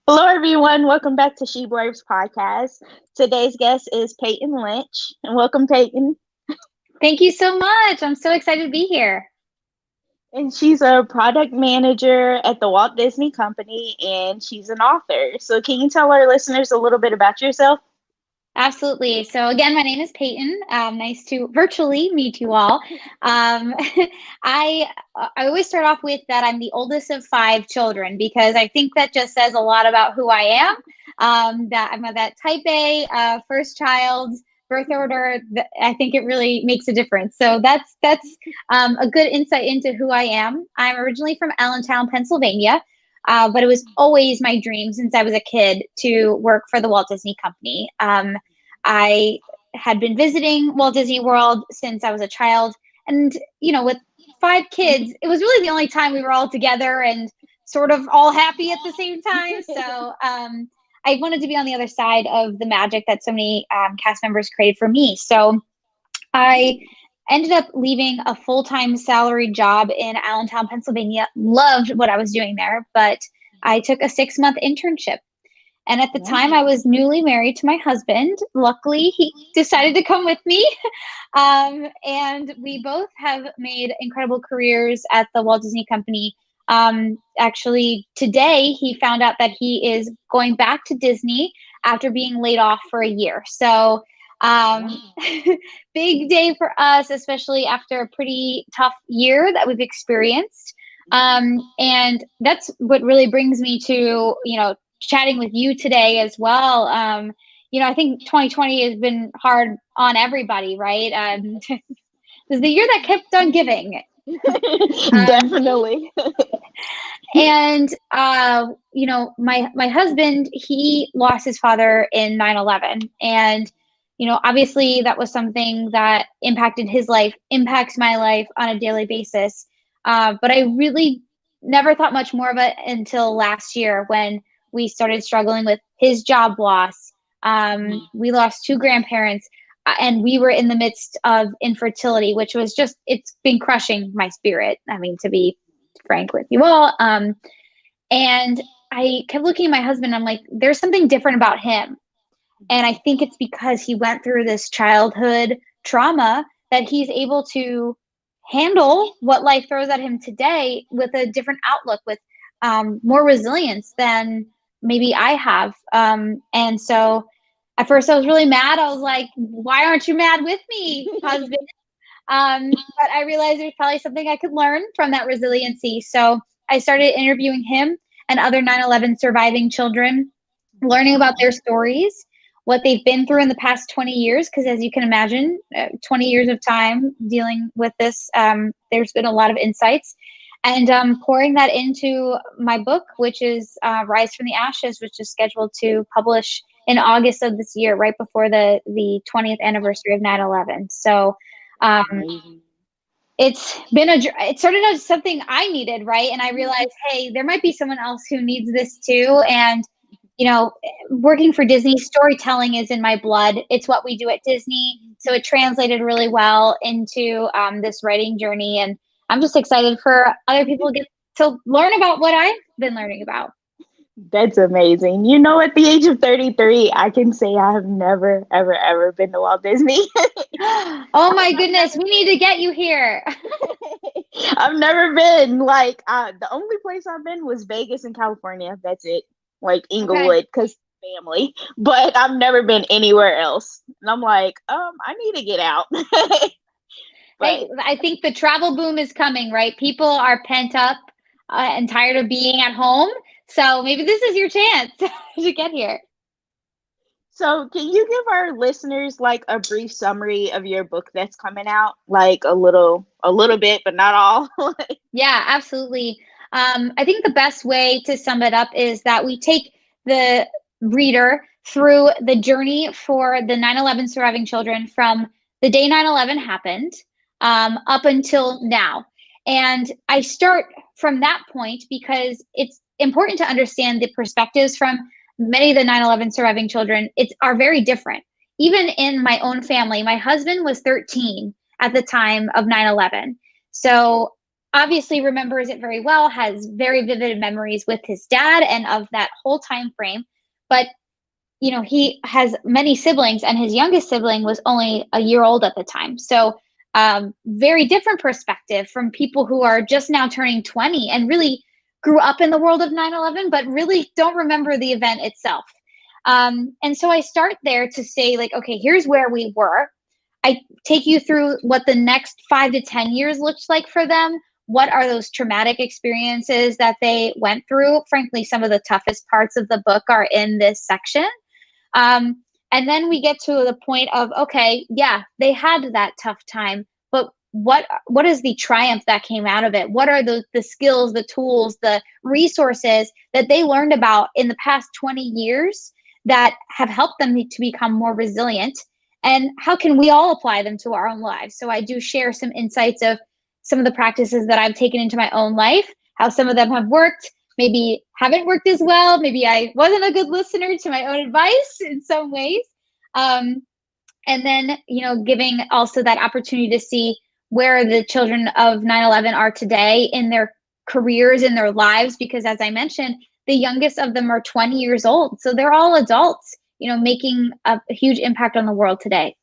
Hello, everyone. Welcome back to She Blurbs podcast. Today's guest is Payton Lynch, and welcome, Payton. Thank you so much. I'm so excited to be here. And she's a product manager at the Walt Disney Company, and she's an author. So, can you tell our listeners a little bit about yourself? Absolutely. So again, my name is Peyton. Nice to virtually meet you all. Um, I I always start off with that I'm the oldest of five children because I think that just says a lot about who I am. That I'm that type A, first child, birth order. I think it really makes a difference. So that's a good insight into who I am. I'm originally from Allentown, Pennsylvania. But it was always my dream since I was a kid to work for the Walt Disney Company. I had been visiting Walt Disney World since I was a child. And, with five kids, it was really the only time we were all together and sort of all happy at the same time. So I wanted to be on the other side of the magic that so many cast members created for me. So I ended up leaving a full-time salaried job in Allentown, Pennsylvania. Loved what I was doing there, but I took a 6-month internship. And at the time, I was newly married to my husband. Luckily, he decided to come with me. And we both have made incredible careers at the Walt Disney Company. Actually, today, he found out that he is going back to Disney after being laid off for a year. So big day for us, especially after a pretty tough year that we've experienced. And that's what really brings me to, chatting with you today as well. I think 2020 has been hard on everybody, right? This is the year that kept on giving. Definitely. And my husband, he lost his father in 9/11, and obviously that was something that impacted his life, impacts my life on a daily basis. But I really never thought much more of it until last year when we started struggling with his job loss. We lost two grandparents, and we were in the midst of infertility, which was it's been crushing my spirit. I mean, to be frank with you all. And I kept looking at my husband. I'm like, there's something different about him. And I think it's because he went through this childhood trauma that he's able to handle what life throws at him today with a different outlook, with more resilience than maybe I have. And so at first I was really mad. I was like, why aren't you mad with me, husband? But I realized there's probably something I could learn from that resiliency. So I started interviewing him and other 9/11 surviving children, learning about their stories, what they've been through in the past 20 years. Because as you can imagine, 20 years of time dealing with this, there's been a lot of insights. And pouring that into my book, which is Rise from the Ashes, which is scheduled to publish in August of this year, right before the 20th anniversary of 9/11. So it started as something I needed, right? And I realized, hey, there might be someone else who needs this too. And working for Disney, storytelling is in my blood. It's what we do at Disney. So it translated really well into this writing journey. And I'm just excited for other people to get to learn about what I've been learning about. That's amazing. At the age of 33, I can say I have never, ever, ever been to Walt Disney. Oh my goodness, we need to get you here. I've never been. The only place I've been was Vegas in California. That's it. Like Inglewood, because family. But I've never been anywhere else. And I'm like, I need to get out. Hey, I think the travel boom is coming, right? People are pent up and tired of being at home. So maybe this is your chance to get here. So, can you give our listeners like a brief summary of your book that's coming out? Like a little bit, but not all. Yeah, absolutely. I think the best way to sum it up is that we take the reader through the journey for the 9/11 surviving children from the day 9/11 happened up until now. And I start from that point because it's important to understand the perspectives from many of the 9/11 surviving children. Are very different. Even in my own family, my husband was 13 at the time of 9/11. So obviously remembers it very well, has very vivid memories with his dad and of that whole time frame. But he has many siblings, and his youngest sibling was only a year old at the time. So, very different perspective from people who are just now turning 20 and really grew up in the world of 9/11, but really don't remember the event itself. And so I start there to say, like, okay, here's where we were. I take you through what the next 5 to 10 years looks like for them. What are those traumatic experiences that they went through? Frankly, some of the toughest parts of the book are in this section. Um, and then we get to the point of, okay, yeah, they had that tough time, but what is the triumph that came out of it? What are the skills, the tools, the resources that they learned about in the past 20 years that have helped them to become more resilient? And how can we all apply them to our own lives? So I do share some insights of some of the practices that I've taken into my own life, how some of them have worked, maybe haven't worked as well. Maybe I wasn't a good listener to my own advice in some ways. Um, and then, giving also that opportunity to see where the children of 9/11 are today in their careers, in their lives, because as I mentioned, the youngest of them are 20 years old. So they're all adults, making a huge impact on the world today.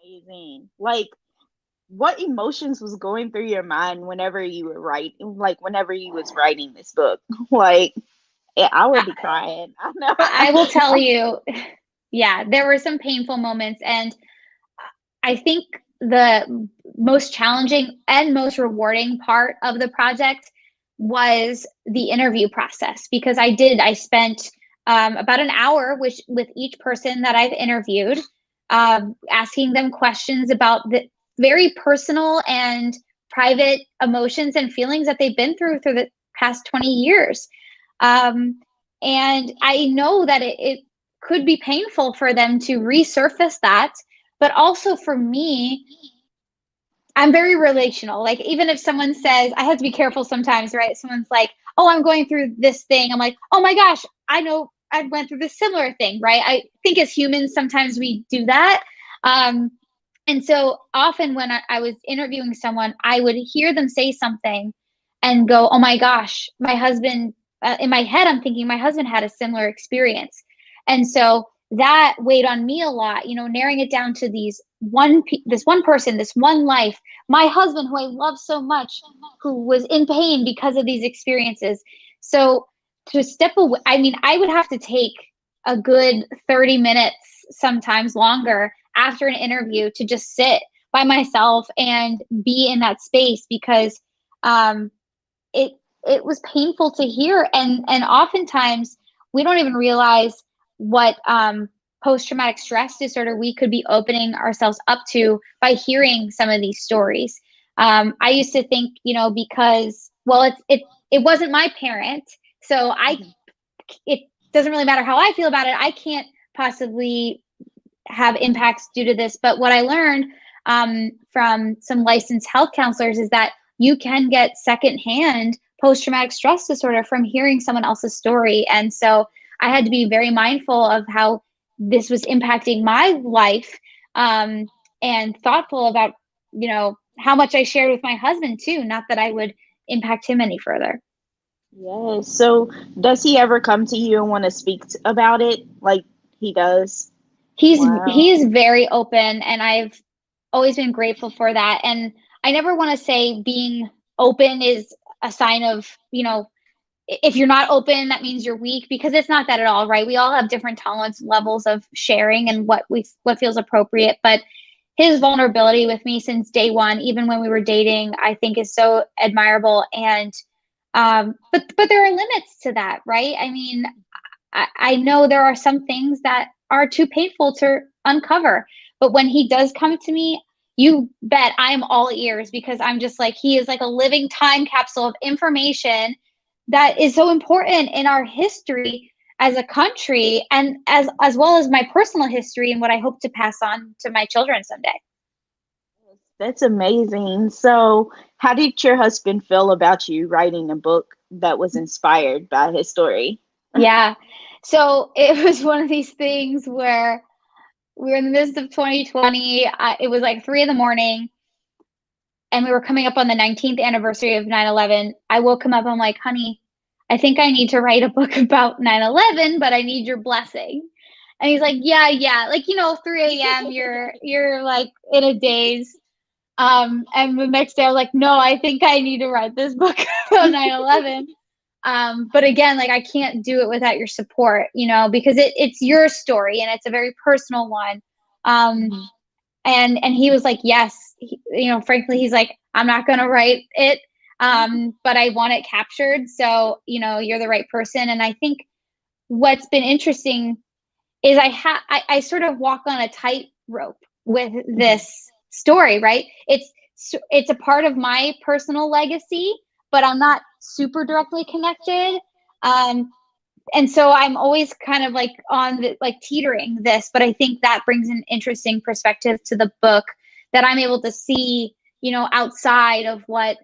Amazing. Like, what emotions was going through your mind whenever you were writing, like whenever you was writing this book? Like, I would be crying. I I will tell know. you, yeah, there were some painful moments. And I think the most challenging and most rewarding part of the project was the interview process, because I spent about an hour with each person that I've interviewed, asking them questions about the very personal and private emotions and feelings that they've been through the past 20 years. Um, and I know that it could be painful for them to resurface that, but also for me, I'm very relational. Like, even if someone says, I have to be careful sometimes, right? Someone's like, oh, I'm going through this thing. I'm like, oh my gosh, I know I went through this similar thing, right? I think as humans, sometimes we do that. Um, and so often when I was interviewing someone, I would hear them say something and go, oh my gosh, my husband, in my head, I'm thinking my husband had a similar experience. And so that weighed on me a lot, narrowing it down to this one person, this one life, my husband, who I love so much, who was in pain because of these experiences. So to step away, I mean, I would have to take a good 30 minutes, sometimes longer, after an interview to just sit by myself and be in that space, because it it was painful to hear, and oftentimes we don't even realize what post-traumatic stress disorder we could be opening ourselves up to by hearing some of these stories. I used to think, because, well, it wasn't my parent, so it doesn't really matter how I feel about it. I can't possibly have impacts due to this. But what I learned from some licensed health counselors is that you can get secondhand post-traumatic stress disorder from hearing someone else's story. And so I had to be very mindful of how this was impacting my life, and thoughtful about, how much I shared with my husband too, not that I would impact him any further. Yes. So, does he ever come to you and want to speak about it? Like he does? He Wow. is very open, and I've always been grateful for that. And I never want to say being open is a sign of, if you're not open, that means you're weak, because it's not that at all, right? We all have different tolerance levels of sharing and what feels appropriate. But his vulnerability with me since day one, even when we were dating, I think is so admirable. And but there are limits to that, right? I mean, I know there are some things that are too painful to uncover. But when he does come to me, you bet I am all ears, because I'm just like, he is like a living time capsule of information that is so important in our history as a country, and as well as my personal history and what I hope to pass on to my children someday. That's amazing. So, how did your husband feel about you writing a book that was inspired by his story? Yeah. So it was one of these things where we were in the midst of 2020. It was like 3 in the morning, and we were coming up on the 19th anniversary of 9/11. I woke him up. I'm like, honey, I think I need to write a book about 9/11, but I need your blessing. And he's like, yeah. Like, 3 a.m. You're like in a daze. And the next day I was like, no, I think I need to write this book about 9/11. But again, like I can't do it without your support, because it's your story and it's a very personal one. And he was like, yes, frankly, he's like, I'm not going to write it. But I want it captured. So, you're the right person. And I think what's been interesting is I sort of walk on a tightrope with this story, right? It's a part of my personal legacy, but I'm not super directly connected. And so I'm always kind of like on the, like teetering this, but I think that brings an interesting perspective to the book that I'm able to see, outside of what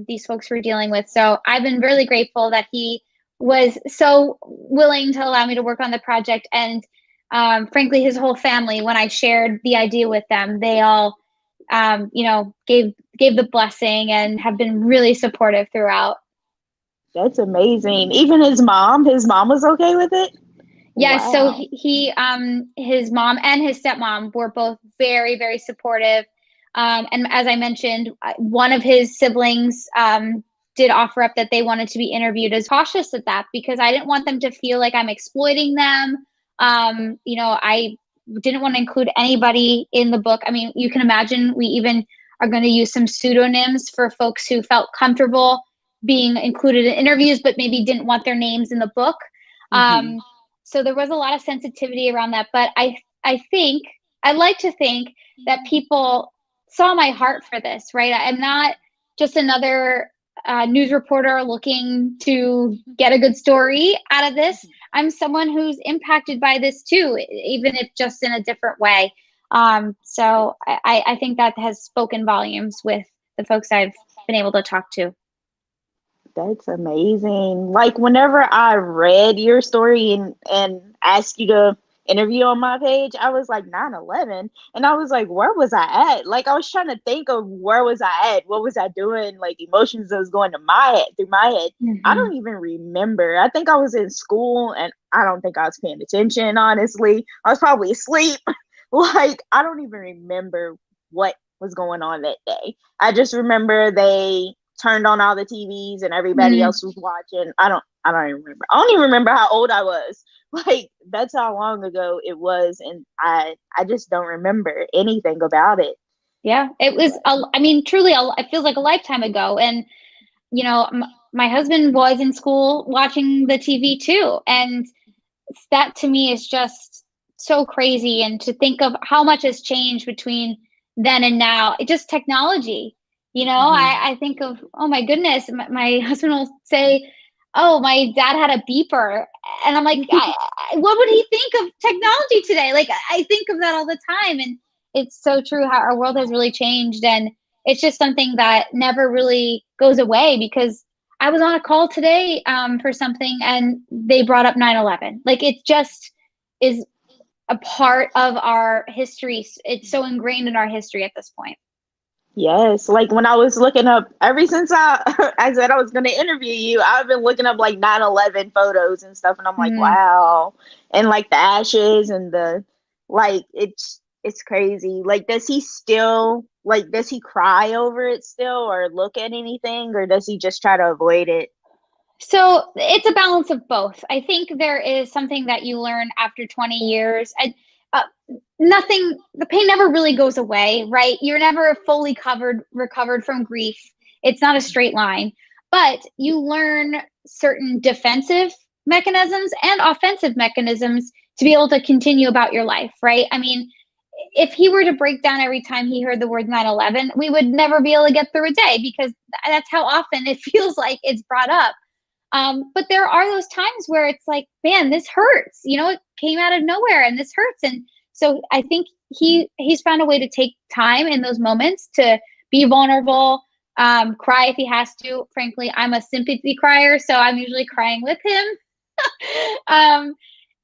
these folks were dealing with. So I've been really grateful that he was so willing to allow me to work on the project. And frankly, his whole family, when I shared the idea with them, they all, gave the blessing and have been really supportive throughout. That's amazing. Even his mom was okay with it? Yes. Wow. So his mom and his stepmom were both very, very supportive. And as I mentioned, one of his siblings did offer up that they wanted to be interviewed. As cautious at that because I didn't want them to feel like I'm exploiting them. I didn't want to include anybody in the book. I mean, you can imagine we even are going to use some pseudonyms for folks who felt comfortable being included in interviews, but maybe didn't want their names in the book. So there was a lot of sensitivity around that. But I like to think that people saw my heart for this, right? I'm not just another news reporter looking to get a good story out of this. I'm someone who's impacted by this too, even if just in a different way. So I think that has spoken volumes with the folks I've been able to talk to. That's amazing. Like whenever I read your story and asked you to interview on my page, I was like 9/11, and I was like, where was I at? Like I was trying to think of where was I at? What was I doing? Like emotions that was going to my head through my head. I don't even remember. I think I was in school and I don't think I was paying attention, honestly. I was probably asleep. Like I don't even remember what was going on that day. I just remember they turned on all the TVs and everybody else was watching. I don't even remember. I don't even remember how old I was. Like that's how long ago it was, and I just don't remember anything about it. Yeah, it was. I mean, truly, it feels like a lifetime ago. And my husband was in school watching the TV too, and that to me is just so crazy. And to think of how much has changed between then and now, it just technology. I think of, oh my goodness, my husband will say, oh, my dad had a beeper. And I'm like, what would he think of technology today? Like, I think of that all the time. And it's so true how our world has really changed. And it's just something that never really goes away, because I was on a call today for something and they brought up 9/11. Like it just is a part of our history. It's so ingrained in our history at this point. Yes, like when I was looking up, ever since I said I was going to interview you, I've been looking up like 9/11 photos and stuff, and I'm like, wow. And like the ashes and the like, it's crazy. Like, does he cry over it still, or look at anything, or does he just try to avoid it? So it's a balance of both. I think there is something that you learn after 20 years. The pain never really goes away, right? You're never fully recovered from grief. It's not a straight line, but you learn certain defensive mechanisms and offensive mechanisms to be able to continue about your life, right? I mean, if he were to break down every time he heard the word 9/11, we would never be able to get through a day, because that's how often it feels like it's brought up. But there are those times where it's like, man, this hurts. It came out of nowhere and this hurts. And so I think he's found a way to take time in those moments to be vulnerable, cry if he has to. Frankly, I'm a sympathy crier, so I'm usually crying with him.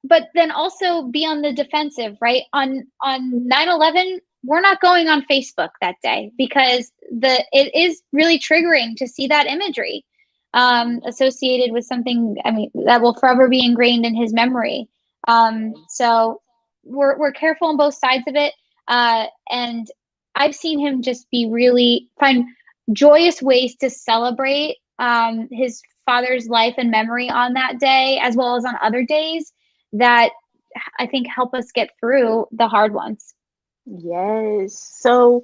But then also be on the defensive, right? On 9/11, we're not going on Facebook that day because it is really triggering to see that imagery associated with something, I mean, that will forever be ingrained in his memory. So we're careful on both sides of it. And I've seen him just be really find joyous ways to celebrate his father's life and memory on that day, as well as on other days that I think help us get through the hard ones. Yes. So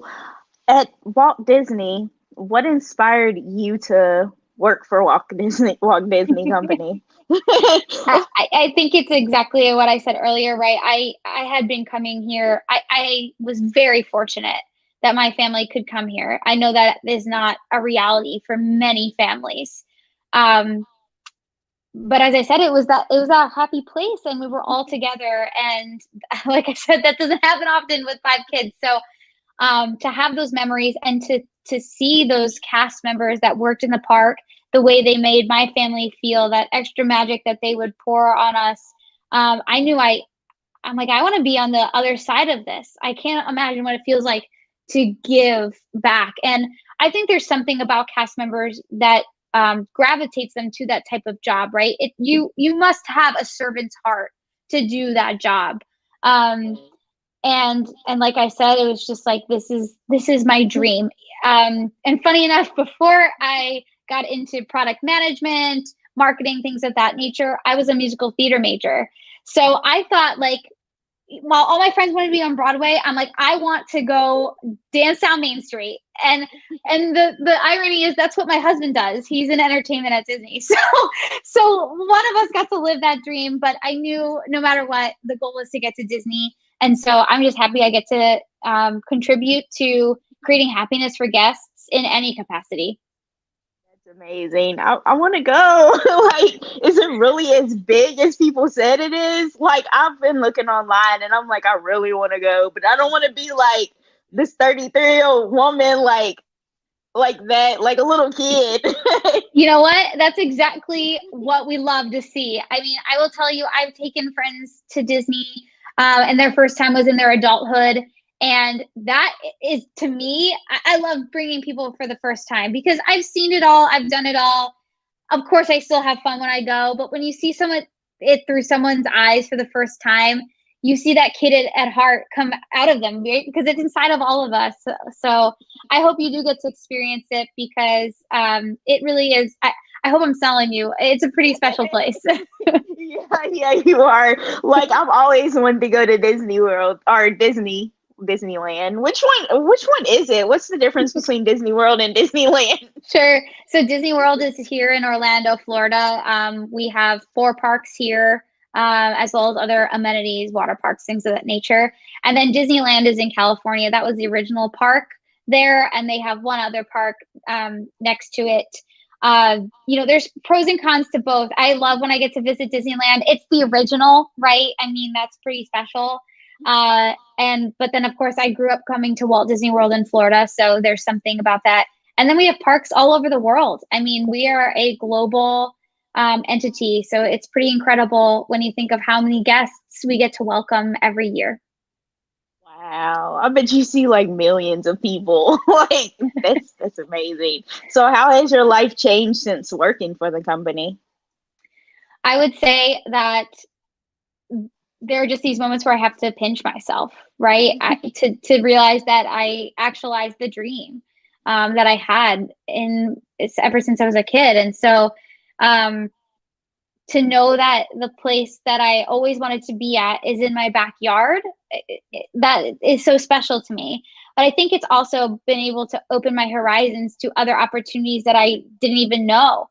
at Walt Disney, what inspired you to work for Walt Disney Company? I think it's exactly what I said earlier, right? I had been coming here. I was very fortunate that my family could come here. I know that is not a reality for many families. Um, but as I said, it was a happy place and we were all together. And like I said, that doesn't happen often with 5 kids. So to have those memories and to see those cast members that worked in the park, the way they made my family feel, that extra magic that they would pour on us. I knew I'm like, I want to be on the other side of this. I can't imagine what it feels like to give back. And I think there's something about cast members that gravitates them to that type of job, right? You must have a servant's heart to do that job. Um, and like I said, it was just like this is my dream. And funny enough, before I got into product management, marketing, things of that nature, I was a musical theater major. So I thought, like, while all my friends wanted to be on Broadway, I'm like, I want to go dance down Main Street. And the irony is that's what my husband does. He's in entertainment at Disney. So one of us got to live that dream, but I knew no matter what, the goal was to get to Disney. And so I'm just happy I get to contribute to creating happiness for guests in any capacity. That's amazing. I want to go. Like, is it really as big as people said it is? Like, I've been looking online and I'm like, I really want to go, but I don't want to be like this 33-year-old woman, like that, like a little kid. You know what? That's exactly what we love to see. I mean, I will tell you, I've taken friends to Disney, and their first time was in their adulthood. And that is, to me, I love bringing people for the first time because I've seen it all, I've done it all. Of course, I still have fun when I go, but when you see someone it through someone's eyes for the first time, you see that kid at heart come out of them, right? Because it's inside of all of us. So I hope you do get to experience it because it really is. I hope I'm selling you. It's a pretty special place. Yeah, you are. Like, I've always wanted to go to Disney World or Disneyland. Which one is it? What's the difference between Disney World and Disneyland? Sure. So Disney World is here in Orlando, Florida. We have 4 parks here, as well as other amenities, water parks, things of that nature. And then Disneyland is in California. That was the original park there, and they have one other park next to it. There's pros and cons to both. I love when I get to visit Disneyland. It's the original, right? I mean, that's pretty special. But then of course I grew up coming to Walt Disney World in Florida, so there's something about that. And then we have parks all over the world. I mean, we are a global entity, so it's pretty incredible when you think of how many guests we get to welcome every year. Wow, I bet you see like millions of people. Like, that's amazing. So how has your life changed since working for the company? I would say that there are just these moments where I have to pinch myself, right? To realize that I actualized the dream that I had ever since I was a kid. And so to know that the place that I always wanted to be at is in my backyard, that is so special to me. But I think it's also been able to open my horizons to other opportunities that I didn't even know.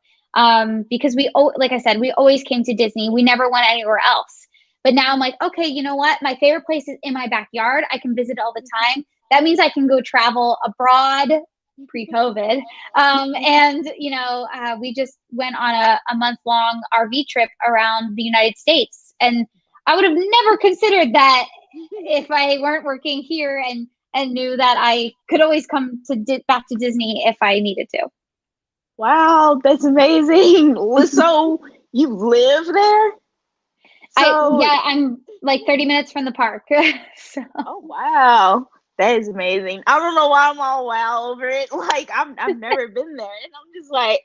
Because like I said, we always came to Disney. We never went anywhere else. But now I'm like, okay, you know what? My favorite place is in my backyard. I can visit all the time. That means I can go travel abroad pre-COVID. We just went on a month-long RV trip around the United States. And I would have never considered that if I weren't working here and knew that I could always come back to Disney if I needed to. Wow, that's amazing. So you live there? I'm like 30 minutes from the park. So. Oh, wow. That is amazing. I don't know why I'm all wow over it. Like I've never been there, and I'm just like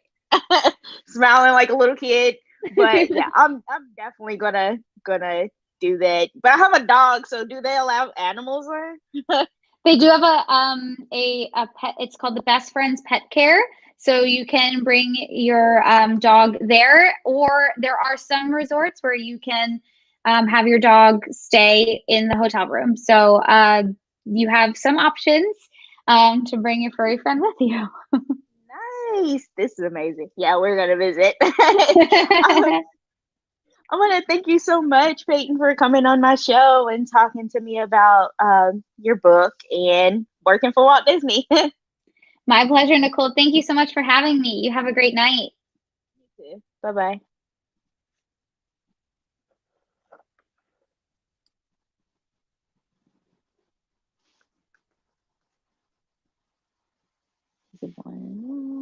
smiling like a little kid. But yeah, I'm definitely gonna do that. But I have a dog, so do they allow animals there? They do have a pet. It's called the Best Friends Pet Care. So you can bring your dog there, or there are some resorts where you can have your dog stay in the hotel room. So you have some options to bring your furry friend with you. Nice. This is amazing. Yeah, we're gonna visit. I want to thank you so much, Peyton, for coming on my show and talking to me about your book and working for Walt Disney. My pleasure, Nicole. Thank you so much for having me. You have a great night. Bye bye. Is it one?